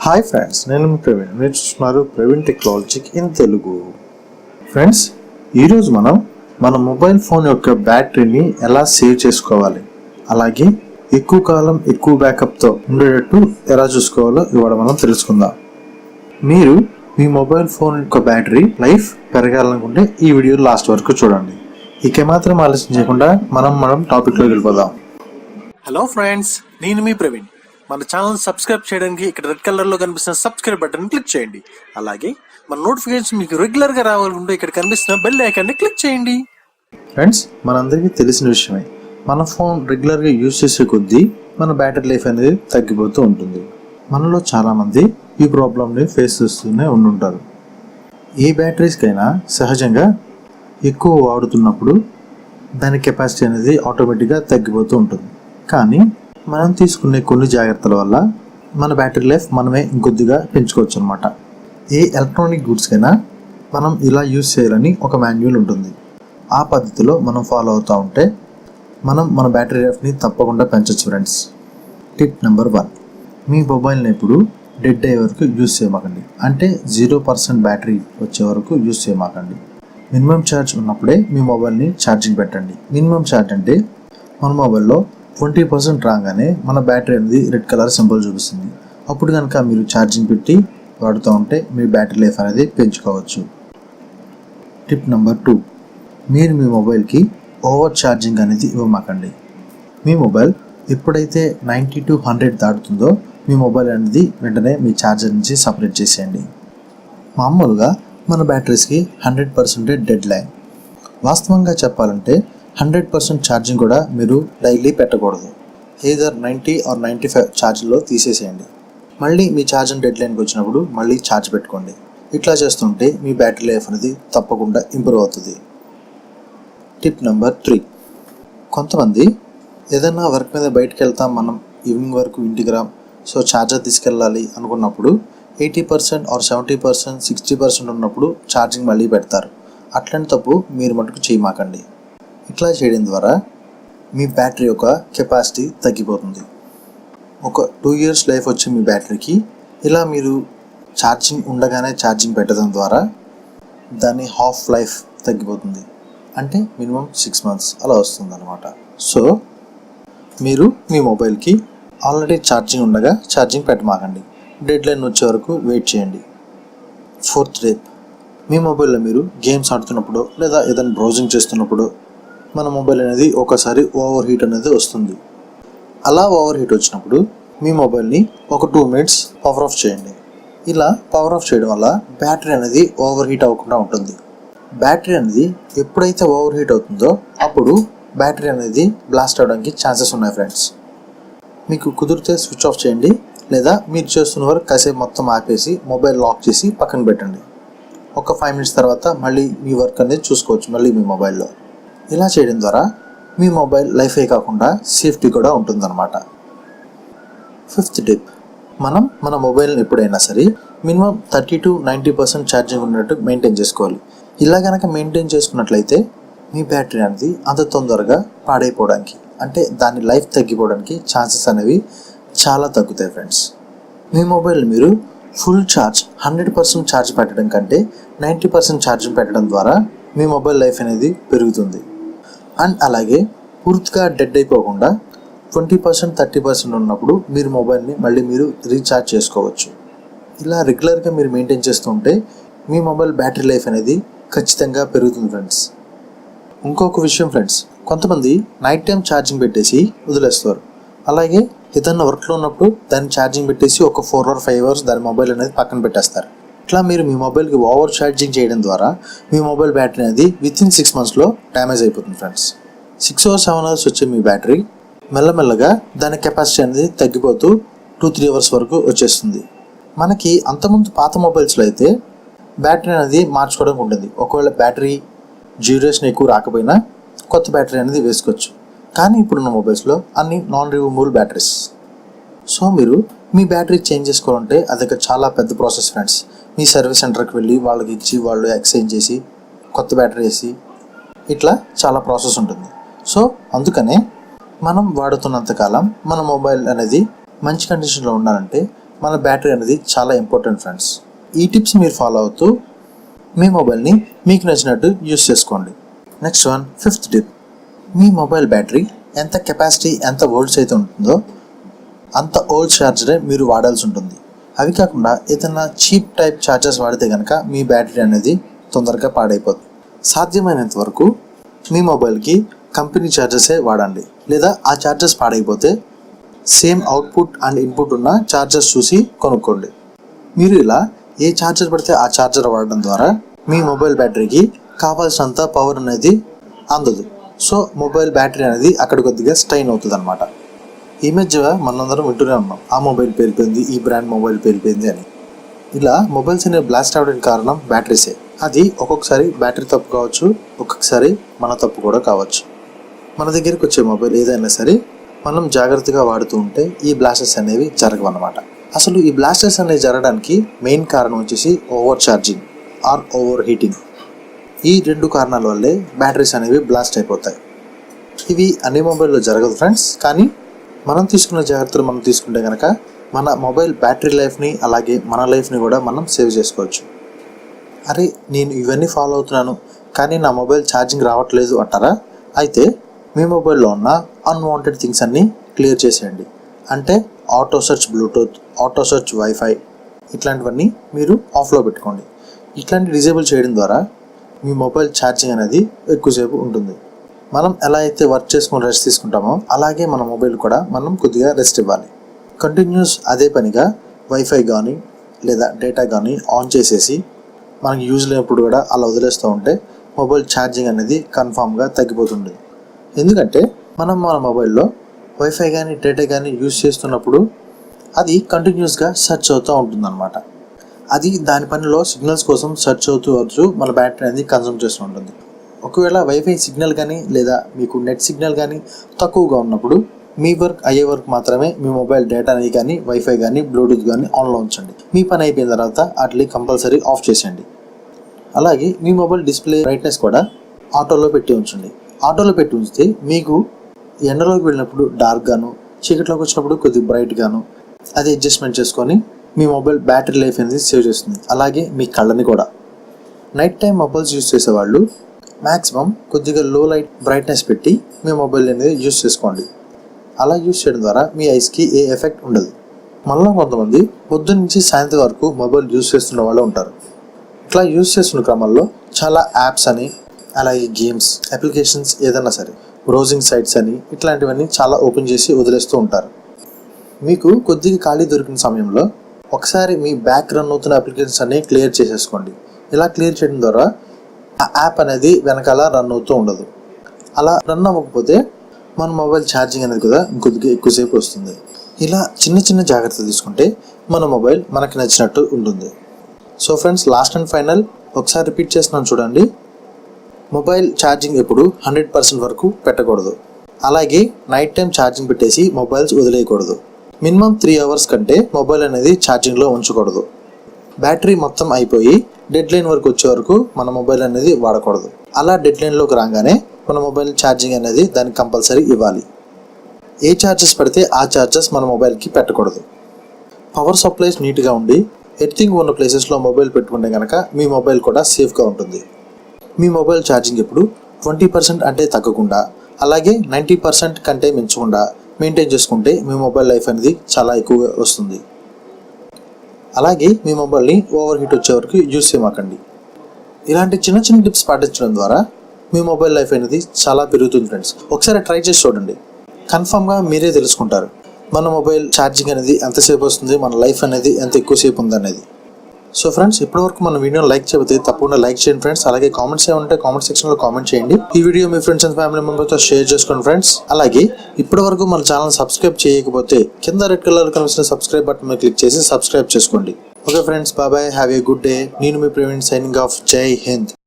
Hi friends, నేను మీ ప్రవీణ్. మీరు చూస్తున్నారు praveentechlogic in Telugu. ఫ్రెండ్స్, ఈరోజు మనం మన మొబైల్ ఫోన్ యొక్క బ్యాటరీని ఎలా సేవ్ చేసుకోవాలి, అలాగే ఎక్కువ కాలం ఎక్కువ బ్యాకప్తో ఉండేటట్టు ఎలా చూసుకోవాలో ఇవాళ మనం తెలుసుకుందాం. మీరు మీ మొబైల్ ఫోన్ యొక్క బ్యాటరీ లైఫ్ పెరగాలనుకుంటే ఈ వీడియో లాస్ట్ వరకు చూడండి. ఇక మాత్రం ఆలస్యం చేయకుండా మనం టాపిక్లోకి వెళ్ళిపోదాం. హలో ఫ్రెండ్స్, నేను మీ ప్రవీణ్. మన ఛానల్ సబ్స్క్రైబ్ చేయడానికి ఇక్కడ రెడ్ కలర్లో కనిపిస్తున్న సబ్స్క్రైబ్ బటన్ క్లిక్ చేయండి. అలాగే మన నోటిఫికేషన్ మీకు రెగ్యులర్గా రావాలనుకుంటే ఇక్కడ కనిపిస్తున్న బెల్ ఐకాన్ని క్లిక్ చేయండి. ఫ్రెండ్స్, మనందరికీ తెలిసిన విషయమే, మన ఫోన్ రెగ్యులర్గా యూజ్ చేసే కొద్దీ మన బ్యాటరీ లైఫ్ అనేది తగ్గిపోతూ ఉంటుంది. మనలో చాలామంది ఈ ప్రాబ్లమ్ని ఫేస్ చేస్తూనే ఉండుంటారు. ఏ బ్యాటరీస్కైనా సహజంగా ఎక్కువ వాడుతున్నప్పుడు దాని కెపాసిటీ అనేది ఆటోమేటిక్గా తగ్గిపోతూ ఉంటుంది. కానీ మనం తీసుకునే కొన్ని జాగ్రత్తల వల్ల మన బ్యాటరీ లైఫ్ మనమే ఇంకొద్దిగా పెంచుకోవచ్చు అనమాట. ఏ ఎలక్ట్రానిక్ గూడ్స్కైనా మనం ఇలా యూజ్ చేయాలని ఒక మాన్యువల్ ఉంటుంది. ఆ పద్ధతిలో మనం ఫాలో అవుతూ ఉంటే మనం మన బ్యాటరీ లైఫ్ని తప్పకుండా పెంచవచ్చు ఫ్రెండ్స్. టిప్ నెంబర్ 1, మీ మొబైల్ని ఎప్పుడు డెడ్ అయ్యే వరకు యూజ్ చేయమాకండి. అంటే 0% బ్యాటరీ వచ్చే వరకు యూజ్ చేయమాకండి. మినిమం ఛార్జ్ ఉన్నప్పుడే మీ మొబైల్ని ఛార్జింగ్ పెట్టండి. మినిమం ఛార్జ్ అంటే మన మొబైల్లో 20% రాగానే మన బ్యాటరీ అనేది రెడ్ కలర్ సింబల్ చూపిస్తుంది. అప్పుడు కనుక మీరు ఛార్జింగ్ పెట్టి వాడుతూ ఉంటే మీ బ్యాటరీ లైఫ్ అనేది పెంచుకోవచ్చు. టిప్ నెంబర్ 2, మీరు మీ మొబైల్కి ఓవర్ ఛార్జింగ్ అనేది ఇవ్వమాకండి. మీ మొబైల్ ఎప్పుడైతే 90 to 100 దాటుతుందో మీ మొబైల్ అనేది వెంటనే మీ ఛార్జర్ నుంచి సపరేట్ చేసేయండి. మామూలుగా మన బ్యాటరీస్కి 100% డెడ్ లైన్. వాస్తవంగా చెప్పాలంటే 100% ఛార్జింగ్ కూడా మీరు డైలీ పెట్టకూడదు. ఏదర్ 90 or 95 ఛార్జ్లో తీసేసేయండి. మళ్ళీ మీ ఛార్జింగ్ డెడ్ లైన్కి వచ్చినప్పుడు మళ్ళీ ఛార్జ్ పెట్టుకోండి. ఇట్లా చేస్తుంటే మీ బ్యాటరీ లైఫ్ అనేది తప్పకుండా ఇంప్రూవ్ అవుతుంది. టిప్ నెంబర్ 3, కొంతమంది ఏదైనా వర్క్ మీద బయటకు వెళ్తాం, మనం ఈవినింగ్ వరకు ఇంటికి రాం, సో ఛార్జర్ తీసుకెళ్ళాలి అనుకున్నప్పుడు 80% or 70%, 60% ఉన్నప్పుడు ఛార్జింగ్ మళ్ళీ పెడతారు. అట్లాంటి తప్పు మీరు మటుకు చేయమాకండి. ఇట్లా చేయడం ద్వారా మీ బ్యాటరీ యొక్క కెపాసిటీ తగ్గిపోతుంది. ఒక 2 years లైఫ్ వచ్చే మీ బ్యాటరీకి ఇలా మీరు ఛార్జింగ్ ఉండగానే ఛార్జింగ్ పెట్టడం ద్వారా దాని హాఫ్ లైఫ్ తగ్గిపోతుంది. అంటే మినిమం 6 months అలా వస్తుంది అనమాట. సో మీరు మీ మొబైల్కి ఆల్రెడీ ఛార్జింగ్ ఉండగా ఛార్జింగ్ పెట్టమాకండి. డెడ్ లైన్ వచ్చే వరకు వెయిట్ చేయండి. 4th టిప్, మీ మొబైల్లో మీరు గేమ్స్ ఆడుతున్నప్పుడు లేదా ఏదైనా బ్రౌజింగ్ చేస్తున్నప్పుడు మన మొబైల్ అనేది ఒకసారి ఓవర్ హీట్ అనేది వస్తుంది. అలా ఓవర్ హీట్ వచ్చినప్పుడు మీ మొబైల్ని ఒక 2 minutes పవర్ ఆఫ్ చేయండి. ఇలా పవర్ ఆఫ్ చేయడం వల్ల బ్యాటరీ అనేది ఓవర్ హీట్ అవ్వకుండా ఉంటుంది. బ్యాటరీ అనేది ఎప్పుడైతే ఓవర్ హీట్ అవుతుందో అప్పుడు బ్యాటరీ అనేది బ్లాస్ట్ అవడానికి ఛాన్సెస్ ఉన్నాయి ఫ్రెండ్స్. మీకు కుదిరితే స్విచ్ ఆఫ్ చేయండి, లేదా మీరు చేస్తున్న వరకు కాసేపు మొత్తం ఆపేసి మొబైల్ లాక్ చేసి పక్కన పెట్టండి. ఒక 5 minutes తర్వాత మళ్ళీ మీ వర్క్ అనేది చూసుకోవచ్చు మళ్ళీ మీ మొబైల్లో. ఇలా చేయడం ద్వారా మీ మొబైల్ లైఫే కాకుండా సేఫ్టీ కూడా ఉంటుందన్నమాట. 5th టిప్, మనం మన మొబైల్ని ఎప్పుడైనా సరే మినిమం 30 to 90% ఛార్జింగ్ ఉన్నట్టు మెయింటైన్ చేసుకోవాలి. ఇలా కనుక మెయింటైన్ చేసుకున్నట్లయితే మీ బ్యాటరీ అనేది అంత తొందరగా పాడైపోవడానికి, అంటే దాని లైఫ్ తగ్గిపోవడానికి ఛాన్సెస్ అనేవి చాలా తగ్గుతాయి ఫ్రెండ్స్. మీ మొబైల్ మీరు ఫుల్ ఛార్జ్ 100% ఛార్జ్ పెట్టడం కంటే 90% ఛార్జింగ్ పెట్టడం ద్వారా మీ మొబైల్ లైఫ్ అనేది పెరుగుతుంది. అండ్ అలాగే పూర్తిగా డెడ్ అయిపోకుండా 20%, 30% ఉన్నప్పుడు మీరు మొబైల్ని మళ్ళీ మీరు రీఛార్జ్ చేసుకోవచ్చు. ఇలా రెగ్యులర్గా మీరు మెయింటైన్ చేస్తూ ఉంటే మీ మొబైల్ బ్యాటరీ లైఫ్ అనేది ఖచ్చితంగా పెరుగుతుంది ఫ్రెండ్స్. ఇంకొక విషయం ఫ్రెండ్స్, కొంతమంది నైట్ టైం ఛార్జింగ్ పెట్టేసి వదిలేస్తారు. అలాగే ఏదన్నా వర్క్లో ఉన్నప్పుడు దాన్ని ఛార్జింగ్ పెట్టేసి ఒక 4 or 5 hours దాని మొబైల్ అనేది పక్కన పెట్టేస్తారు. ఇట్లా మీరు మీ మొబైల్కి ఓవర్ ఛార్జింగ్ చేయడం ద్వారా మీ మొబైల్ బ్యాటరీ అనేది వితిన్ 6 monthsలో డ్యామేజ్ అయిపోతుంది ఫ్రెండ్స్. 6 or 7 hours వచ్చే మీ బ్యాటరీ మెల్లమెల్లగా దాని కెపాసిటీ అనేది తగ్గిపోతూ 2-3 hours వరకు వచ్చేస్తుంది. మనకి అంతకుముందు పాత మొబైల్స్లో అయితే బ్యాటరీ అనేది మార్చుకోవడానికి ఉంటుంది. ఒకవేళ బ్యాటరీ డ్యూరేషన్ ఎక్కువ రాకపోయినా కొత్త బ్యాటరీ అనేది వేసుకోవచ్చు. కానీ ఇప్పుడున్న మొబైల్స్లో అన్ని నాన్ రిమూవబుల్ బ్యాటరీస్. సో మీరు మీ బ్యాటరీ చేంజ్ చేసుకోవాలంటే అది చాలా పెద్ద ప్రాసెస్ ఫ్రెండ్స్. మీ సర్వీస్ సెంటర్కి వెళ్ళి వాళ్ళకి ఇచ్చి వాళ్ళు ఎక్స్చేంజ్ చేసి కొత్త బ్యాటరీ వేసి ఇట్లా చాలా ప్రాసెస్ ఉంటుంది. సో అందుకనే మనం వాడుతున్నంతకాలం మన మొబైల్ అనేది మంచి కండిషన్లో ఉండాలంటే మన బ్యాటరీ అనేది చాలా ఇంపార్టెంట్ ఫ్రెండ్స్. ఈ టిప్స్ మీరు ఫాలో అవుతూ మీ మొబైల్ని మీకు నచ్చినట్టు యూస్ చేసుకోండి. Next one, fifth tip. మీ మొబైల్ బ్యాటరీ ఎంత కెపాసిటీ, ఎంత వోల్ట్స్ అయితే ఉంటుందో అంత ఓల్డ్ ఛార్జరే మీరు వాడాల్సి ఉంటుంది. అవి కాకుండా ఏదైనా చీప్ టైప్ ఛార్జర్స్ వాడితే కనుక మీ బ్యాటరీ అనేది తొందరగా పాడైపోతుంది. సాధ్యమైనంత వరకు మీ మొబైల్కి కంపెనీ ఛార్జర్సే వాడండి. లేదా ఆ ఛార్జర్స్ పాడైపోతే సేమ్ అవుట్పుట్ అండ్ ఇన్పుట్ ఉన్న ఛార్జర్స్ చూసి కొనుక్కోండి. మీరు ఇలా ఏ ఛార్జర్ పడితే ఆ ఛార్జర్ వాడడం ద్వారా మీ మొబైల్ బ్యాటరీకి కావాల్సినంత పవర్ అనేది అందదు. సో మొబైల్ బ్యాటరీ అనేది అక్కడ కొద్దిగా స్ట్రెయిన్ అవుతుంది అనమాట. ఈ మధ్య మనందరం వింటూనే ఉన్నాం, ఆ మొబైల్ పేలిపోయింది, ఈ బ్రాండ్ మొబైల్ పేలిపోయింది అని. ఇలా మొబైల్స్ అనేవి బ్లాస్ట్ అవ్వడానికి కారణం బ్యాటరీసే. అది ఒక్కొక్కసారి బ్యాటరీ తప్పు కావచ్చు, ఒక్కొక్కసారి మన తప్పు కూడా కావచ్చు. మన దగ్గరికి వచ్చే మొబైల్ ఏదైనా సరే మనం జాగ్రత్తగా వాడుతూ ఉంటే ఈ బ్లాస్టర్స్ అనేవి జరగవన్నమాట. అసలు ఈ బ్లాస్టర్స్ అనేవి జరగడానికి మెయిన్ కారణం వచ్చేసి over charging or over heating. ఈ రెండు కారణాల వల్లే బ్యాటరీస్ అనేవి బ్లాస్ట్ అయిపోతాయి. ఇవి అన్ని మొబైల్లో జరగదు ఫ్రెండ్స్, కానీ మనం తీసుకున్న జాగ్రత్తలు మనం తీసుకుంటే కనుక మన మొబైల్ బ్యాటరీ లైఫ్ని అలాగే మన లైఫ్ని కూడా మనం సేవ్ చేసుకోవచ్చు. అరే నేను ఇవన్నీ ఫాలో అవుతున్నాను కానీ నా మొబైల్ ఛార్జింగ్ రావట్లేదు అంటారా? అయితే మీ మొబైల్లో ఉన్న అన్వాంటెడ్ థింగ్స్ అన్నీ క్లియర్ చేసేయండి. అంటే auto search Bluetooth, auto search wifi ఇట్లాంటివన్నీ మీరు ఆఫ్లో పెట్టుకోండి. ఇట్లాంటి డిజేబుల్ చేయడం ద్వారా మీ మొబైల్ ఛార్జింగ్ అనేది ఎక్కువసేపు ఉంటుంది. మనం ఎలా అయితే వర్క్ చేసుకొని రెస్ట్ తీసుకుంటామో అలాగే మన మొబైల్ కూడా మనం కొద్దిగా రెస్ట్ ఇవ్వాలి. కంటిన్యూస్ అదే పనిగా వైఫై కానీ లేదా డేటా కానీ ఆన్ చేసేసి మనకి యూజ్ లేనప్పుడు కూడా అలా వదిలేస్తూ ఉంటే మొబైల్ ఛార్జింగ్ అనేది కన్ఫామ్గా తగ్గిపోతుంది. ఎందుకంటే మనం మన మొబైల్లో వైఫై కానీ డేటా కానీ యూజ్ చేస్తున్నప్పుడు అది కంటిన్యూస్గా సెర్చ్ అవుతూ ఉంటుందన్నమాట. అది దాని పనిలో సిగ్నల్స్ కోసం సెర్చ్ అవుతూ వచ్చు మన బ్యాటరీ అనేది కన్సూమ్ చేస్తూ ఉంటుంది. ఒకవేళ వైఫై సిగ్నల్ కానీ లేదా మీకు నెట్ సిగ్నల్ కానీ తక్కువగా ఉన్నప్పుడు మీ వర్క్ అయ్యే వర్క్ మాత్రమే మీ మొబైల్ డేటాని కానీ వైఫై కానీ బ్లూటూత్ కానీ ఆన్లో ఉంచండి. మీ పని అయిపోయిన తర్వాత వాటిని కంపల్సరీ ఆఫ్ చేసేయండి. అలాగే మీ మొబైల్ డిస్ప్లే బ్రైట్నెస్ కూడా ఆటోలో పెట్టి ఉంచండి. ఆటోలో పెట్టి ఉంచితే మీకు ఎండలోకి వెళ్ళినప్పుడు డార్క్గాను, చీకట్లోకి వచ్చినప్పుడు కొద్దిగా బ్రైట్గాను అది అడ్జస్ట్మెంట్ చేసుకొని మీ మొబైల్ బ్యాటరీ లైఫ్ అనేది సేవ్ చేస్తుంది. అలాగే మీ కళ్ళని కూడా. నైట్ టైం మొబైల్స్ యూజ్ చేసేవాళ్ళు మ్యాక్సిమం కొద్దిగా లో లైట్ బ్రైట్నెస్ పెట్టి మీ మొబైల్ అనేది యూజ్ చేసుకోండి. అలా యూజ్ చేయడం ద్వారా మీ ఐస్కి ఏ ఎఫెక్ట్ ఉండదు. మళ్ళీ కొంతమంది పొద్దున్న నుంచి సాయంత్రం వరకు మొబైల్ యూజ్ చేస్తున్న వాళ్ళు ఉంటారు. ఇట్లా యూజ్ చేస్తున్న క్రమంలో చాలా యాప్స్ అని అలాగే గేమ్స్ అప్లికేషన్స్ ఏదైనా సరే బ్రౌజింగ్ సైట్స్ అని ఇట్లాంటివన్నీ చాలా ఓపెన్ చేసి వదిలేస్తూ ఉంటారు. మీకు కొద్దిగా ఖాళీ దొరికిన సమయంలో ఒకసారి మీ బ్యాక్ రన్ అవుతున్న అప్లికేషన్స్ అన్ని క్లియర్ చేసేసుకోండి. ఇలా క్లియర్ చేయడం ద్వారా ఆ యాప్ అనేది వెనకాల రన్ అవుతూ ఉండదు. అలా రన్ అవ్వకపోతే మన మొబైల్ ఛార్జింగ్ అనేది కూడా కొద్దిగా ఎక్కువసేపు వస్తుంది. ఇలా చిన్న చిన్న జాగ్రత్తలు తీసుకుంటే మన మొబైల్ మనకి నచ్చినట్టు ఉంటుంది. So friends, last and final ఒకసారి రిపీట్ చేస్తున్నాను చూడండి. మొబైల్ ఛార్జింగ్ ఎప్పుడు 100% వరకు పెట్టకూడదు. అలాగే నైట్ టైం ఛార్జింగ్ పెట్టేసి మొబైల్స్ వదిలేయకూడదు. మినిమం 3 hours కంటే మొబైల్ అనేది ఛార్జింగ్లో ఉంచకూడదు. బ్యాటరీ మొత్తం అయిపోయి డెడ్ లైన్ వరకు వచ్చే వరకు మన మొబైల్ అనేది వాడకూడదు. అలా డెడ్ లైన్లోకి రాగానే మన మొబైల్ ఛార్జింగ్ అనేది దానికి కంపల్సరీ ఇవ్వాలి. ఏ ఛార్జెస్ పడితే ఆ ఛార్జెస్ మన మొబైల్కి పెట్టకూడదు. పవర్ సప్లైస్ నీట్గా ఉండి ఎర్తింగ్ ఉన్న ప్లేసెస్లో మొబైల్ పెట్టుకుంటే కనుక మీ మొబైల్ కూడా సేఫ్గా ఉంటుంది. మీ మొబైల్ ఛార్జింగ్ ఎప్పుడు 20% అంటే తగ్గకుండా అలాగే 90% కంటే మించకుండా మెయింటైన్ చేసుకుంటే మీ మొబైల్ లైఫ్ అనేది చాలా ఎక్కువగా వస్తుంది. అలాగే మీ మొబైల్ని ఓవర్ హీట్ వచ్చే వరకు యూజ్ చేయమాకండి. ఇలాంటి చిన్న చిన్న టిప్స్ పాటించడం ద్వారా మీ మొబైల్ లైఫ్ అనేది చాలా పెరుగుతుంది ఫ్రెండ్స్. ఒకసారి ట్రై చేసి చూడండి, కన్ఫామ్గా మీరే తెలుసుకుంటారు మన మొబైల్ ఛార్జింగ్ అనేది ఎంతసేపు వస్తుంది, మన లైఫ్ అనేది ఎంత ఎక్కువసేపు ఉందనేది. సో ఫ్రెండ్స్, ఇప్పటివరకు మన వీడియోని లైక్ చేయకపోతే తప్పకుండా లైక్ చేయండి ఫ్రెండ్స్. అలాగే కామెంట్స్ ఏమంటే కామెంట్ సెక్షన్లో కామెంట్ చేయండి. ఈ వీడియో మీ ఫ్రెండ్స్ అండ్ ఫ్యామిలీ మెంబర్తో షేర్ చేసుకోండి ఫ్రెండ్స్. అలాగే ఇప్పటివరకు మన ఛానల్ సబ్స్క్రైబ్ చేయకపోతే కింద రెడ్ కలర్ కనిపిస్తున్న సబ్స్క్రైబ్ బటన్ మీద క్లిక్ చేసి సబ్స్క్రైబ్ చేసుకోండి. Okay friends, bye bye, have a good day. నేను మీ ప్రవీణ్, సైనింగ్ ఆఫ్. జై హింద్.